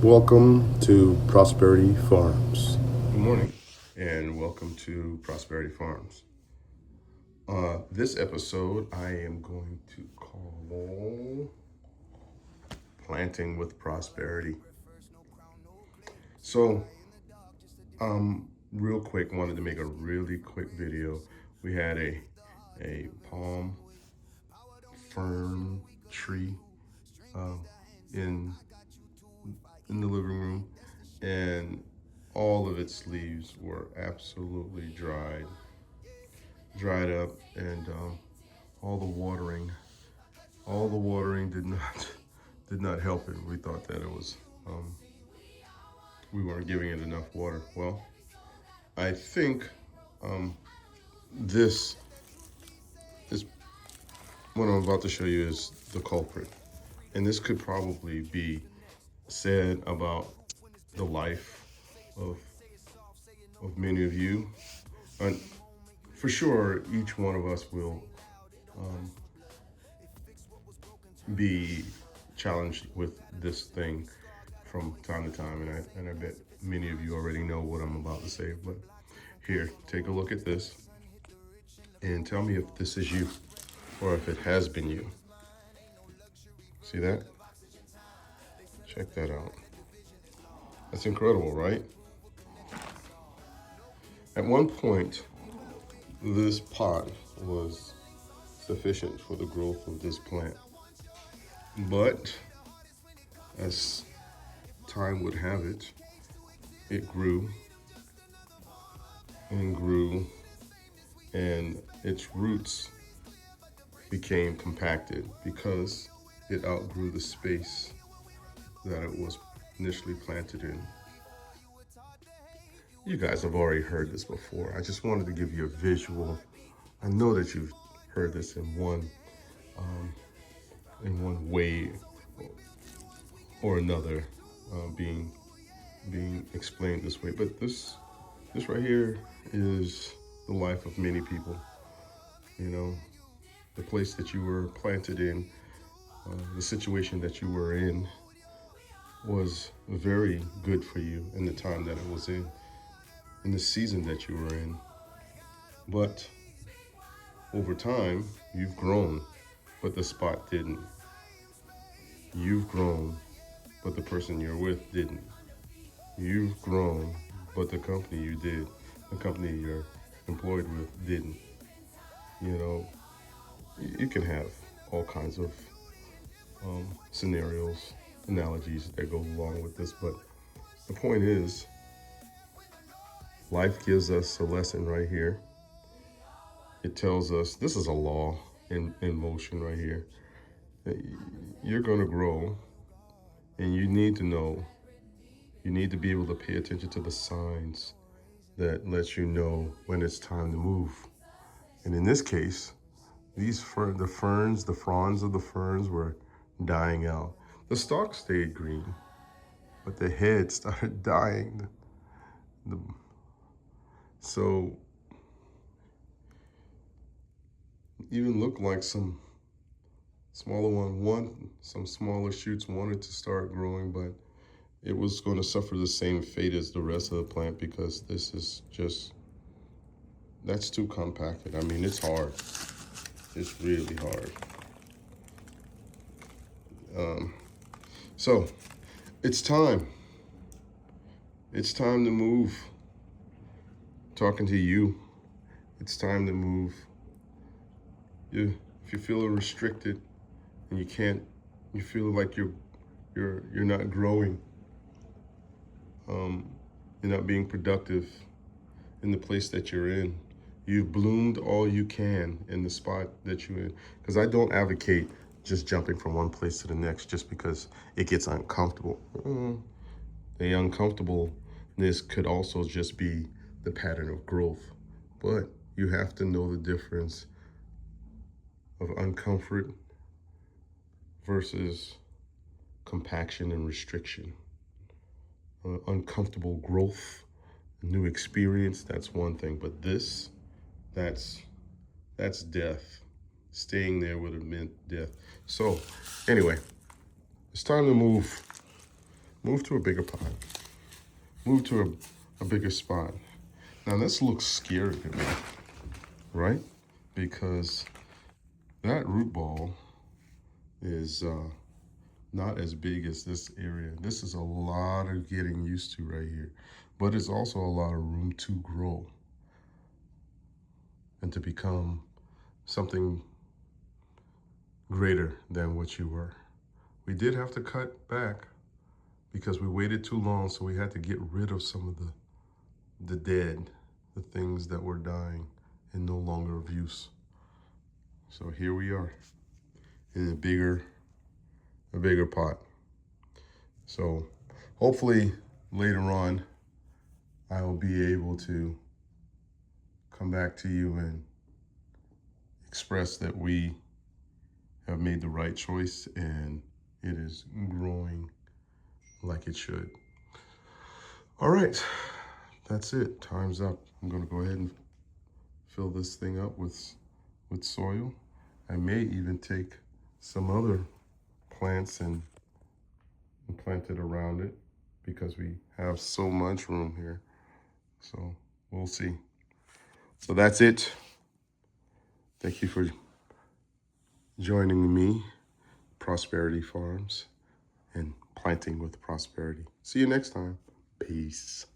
Welcome to Prosperity Farms. Good morning, and welcome to Prosperity Farms. This episode I am going to call Planting with Prosperity. So, real quick, wanted to make a really quick video. We had a palm fern tree in the living room, and all of its leaves were absolutely dried up, and all the watering did not help it. We thought that it was we weren't giving it enough water. Well, I think this is what I'm about to show you is the culprit, and this could probably be said about the life of many of you, and for sure each one of us will be challenged with this thing from time to time, and I bet many of you already know what I'm about to say. But here, take a look at this and tell me if this is you or if it has been you. See that? Check that out. That's incredible, right? At one point, this pot was sufficient for the growth of this plant, but as time would have it, it grew and grew, and its roots became compacted because it outgrew the space that it was initially planted in. You guys have already heard this before. I just wanted to give you a visual. I know that you've heard this in one way or another, being explained this way. But this right here is the life of many people. You know, the place that you were planted in, the situation that you were in, was very good for you in the time that it was in the season that you were in. But over time, you've grown, but the spot didn't. You've grown, but the person you're with didn't. You've grown, but the company you did, the company you're employed with didn't. You know, you can have all kinds of scenarios, analogies that go along with this, but the point is, life gives us a lesson right here. It tells us this is a law in motion right here. You're going to grow, and you need to know, you need to be able to pay attention to the signs that let you know when it's time to move. And in this case, the fronds of the ferns were dying out. The stalk stayed green, but the head started dying. So even looked like some smaller shoots wanted to start growing, but it was going to suffer the same fate as the rest of the plant because this is just, that's too compacted. I mean, it's hard. It's really hard. So it's time. It's time to move. Talking to you. It's time to move. If you feel restricted and you feel like you're not growing, you're not being productive in the place that you're in. You've bloomed all you can in the spot that you're in. Because I don't advocate just jumping from one place to the next just because it gets uncomfortable. The uncomfortableness could also just be the pattern of growth. But you have to know the difference of uncomfort versus compaction and restriction. Uncomfortable growth, new experience, that's one thing. But this, that's death. Staying there would have meant death. So anyway, it's time to move. move to a bigger pot. Move to a bigger spot. Now this looks scary to me, right? Because that root ball is not as big as this area. This is a lot of getting used to right here, but it's also a lot of room to grow and to become something greater than what you were. We did have to cut back because we waited too long, so we had to get rid of some of the dead, the things that were dying and no longer of use. So here we are in a bigger pot. So hopefully later on, I will be able to come back to you and express that we have made the right choice and it is growing like it should. All right, that's it. Time's up. I'm gonna go ahead and fill this thing up with soil. I may even take some other plants and plant it around it because we have so much room here. So we'll see. So that's it. Thank you for joining me, Prosperity Farms, and planting with prosperity. See you next time. Peace.